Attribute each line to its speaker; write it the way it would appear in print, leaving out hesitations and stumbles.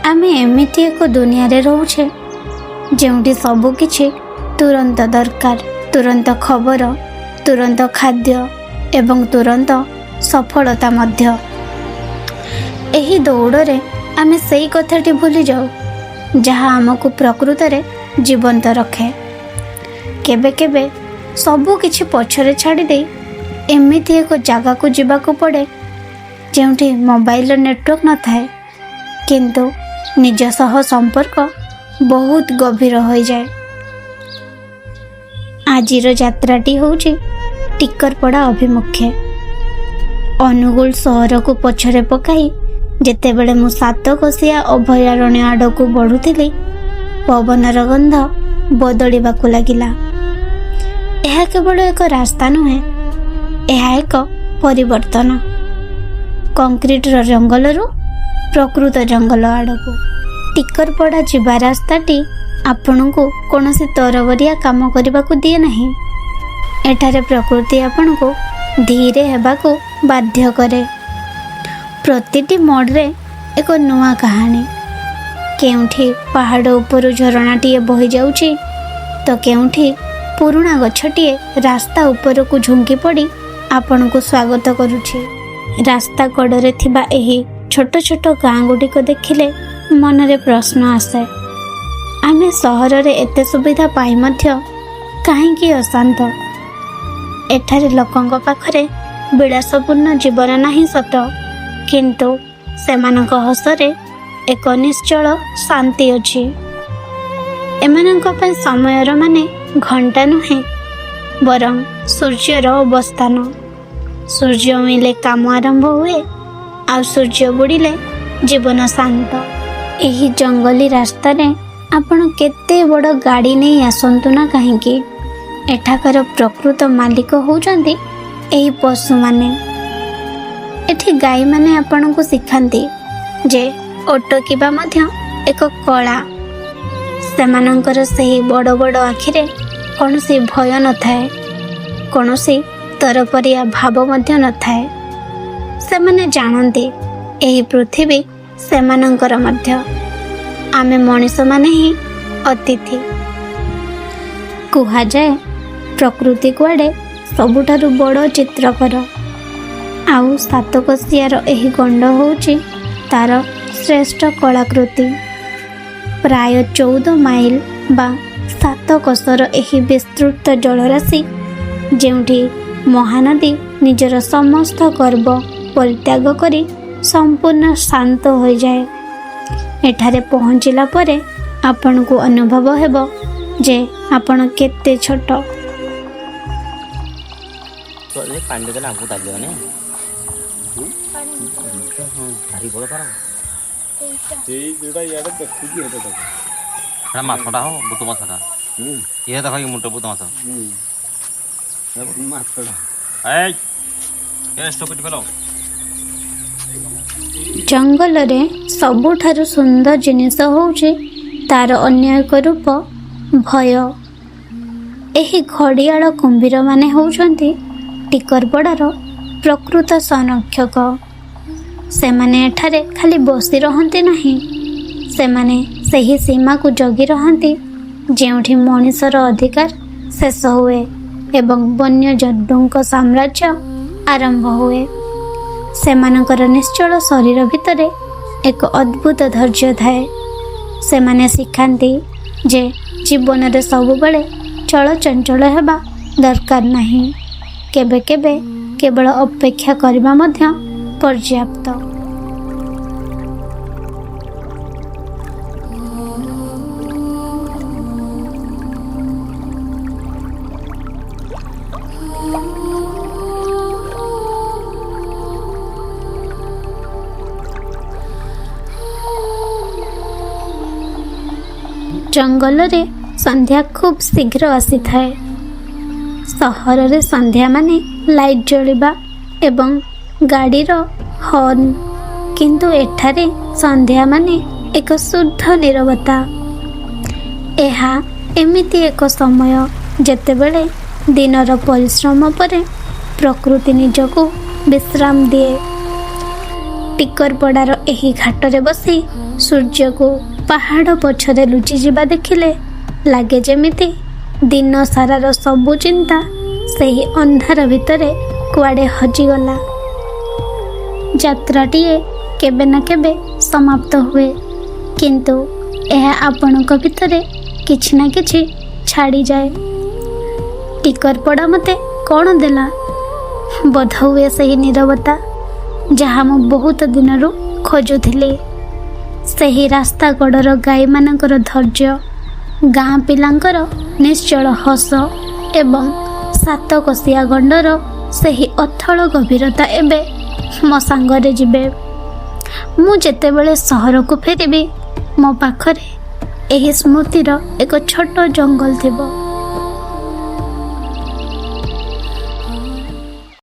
Speaker 1: आमे एमिति एक दुनिया रे रोचे जोंठी सबु किछि तुरंत दरकार, तुरंत खबर, तुरंत खाद्य एवं तुरंत सफलता मध्य। एही दौड़रे आमे सेई कथाटी भूली जाऊ जहाँ आमको प्रकृत रे जीवंत रखे। केबे केबे सबु किछि पछरे छाड़ी दे एमिति एक जगह को जीवाकू पड़े जोंठी मोबाइल नेटवर्क न थाए किंतु निज सह संपर्क बहुत गभीर हो जाए। आजिर यात्राटी होउछि टिकरपड़ा अभिमुखे। अनुगुल सहर को पछरे पकाई जेतेबेले मु सातकोशिया अभयारण्य आड़कू बढ़ुथिली पवनर गंध बदलिबाकू लागिला। यह केवल एक रास्ता नुहे, यह एक परिवर्तन। कंक्रीट जंगल प्रकृत जंगल आड़कू टिकरपड़ा जीवा रास्ताटी आपण को कौन तरबरिया काम करने को दिए नहीं। एठारे प्रकृति आपण को धीरे हेबाकू बाध्य करे। प्रतिटी मोड़े एक नुआ कहानी। केउठी पहाड़ उपर झरणाटीए बही जाउछि तो केउठी पुराणा गछटीए रास्ता उपर को झुंकी पड़ी आपण को स्वागत करुछि। रास्ता कड़े थिबा एही छोट छोट गाँ गुड़िक देखिले मनरे प्रश्न आसे, आमे सहर रे एते सुविधा पाई मध्य काहेकि अशांत? एठारे लोकंक पाखरे विलासपूर्ण जीवन नाही सत, किंतु सेमानक हसरे एक निश्चल शांति अछि। एमानक पय समयर माने घंटा नुहे बरं सूर्यर अवस्थान। सूर्य उइले काम आरंभ हुए आ सूर्य बुड़िले जीवन शांत। एही जंगली रास्ता रे आपण केते बड़ गाड़ी नहीं आसंतु ना कहीं एठाकर प्रकृत मालिक होउचंदी एही पशु माने। एठी गाई माने आपण को सिखांती जे अटकिबा मध्य एक कला। सेमानंकर सही बड़ बड़ आखिरे कौनसी भय न थाए, कौनसी तरपरिया भाव मध्य न थाए। सेमाने जानती एही पृथ्वी सेमानंकर मध्य। आमे मनीष माने ही अतिथि। कुहा जाए प्रकृति कुआडे सबुठारु बड़ चित्रकर। आउ सातकोशियार एही गंड होउछि तार श्रेष्ठ कलाकृति। प्राय 14 माइल बा 7 कोसर एही विस्तृत जलराशि जेउठी महानदी निजर समस्त गर्व परित्याग करी संपूर्ण शांत हो जाए। एठारे पहुँचला परे आपण को अनुभव हेबो जे आपण केते छोट।
Speaker 2: ମାଛଟା ହବ ବୁତ ମାଛଟା ଇଏ ଦେଖ ମୁଣ୍ଡ ବୁତ ମାଛ
Speaker 1: जंगल रे सबुठारु सुंदर जिनिस होउछि तार अन्य एक रूप भय। एही घड़ियाल कुंभीर माने होउछंती टिकरपड़ार प्रकृत संरक्षक। सेमाने एठारे खाली बसी रहंती नहीं, सेमाने सही सीमा को जगी रहंती जेउठी मनीषर अधिकार शेष हुए एवं वन्य जंतुंक साम्राज्य आरंभ हुए। सेमानकर निश्चल शरीर भितरे एक अद्भुत धैर्य थाए। सेमाने शिखांती जे जीवन रे सबुबले चलचंचल हेबा दरकार नहीं, केबे केबे केवल अपेक्षा करबा मध्य पर्याप्त। जंगल रे संध्या खूब शीघ्र आसी थाए। सहर रे संध्या माने लाइट जलिबा एवं गाड़ीर हॉर्न, किंतु एठारे संध्या माने एक शुद्ध नीरवता। एहा एमिति एक समय जेतेबेले दिनर परिश्रम परे प्रकृति निजको विश्राम दिए। ଟିକରପଡ଼ାର ଏହି ଘାଟରେ ବସି ସୂର୍ଯ୍ୟକୁ ପାହାଡ଼ ପଛରେ ଲୁଚିଯିବା ଦେଖିଲେ ଲାଗେ ଯେମିତି ଦିନ ସାରାର ସବୁ ଚିନ୍ତା ସେହି ଅନ୍ଧାର ଭିତରେ କୁଆଡ଼େ ହଜିଗଲା। ଯାତ୍ରାଟିଏ କେବେ ନା କେବେ ସମାପ୍ତ ହୁଏ, କିନ୍ତୁ ଏହା ଆପଣଙ୍କ ଭିତରେ କିଛି ନା କିଛି ଛାଡ଼ିଯାଏ। ଟିକରପଡ଼ା ମୋତେ କ'ଣ ଦେଲା? ବୋଧହୁଏ ସେହି ନୀରବତା ଯାହା ମୁଁ ବହୁତ ଦିନରୁ ଖୋଜୁଥିଲି। ସେହି ରାସ୍ତା କଡ଼ର ଗାଈମାନଙ୍କର ଧୈର୍ଯ୍ୟ, ଗାଁ ପିଲାଙ୍କର ନିଶ୍ଚଳ ହସ ଏବଂ ସାତକୋଶିଆ ଗଣ୍ଡର ସେହି ଅଥଳ ଗଭୀରତା ଏବେ ମୋ ସାଙ୍ଗରେ ଯିବେ। ମୁଁ ଯେତେବେଳେ ସହରକୁ ଫେରିବି, ମୋ ପାଖରେ ଏହି ସ୍ମୃତିର ଏକ ଛୋଟ ଜଙ୍ଗଲ ଥିବ।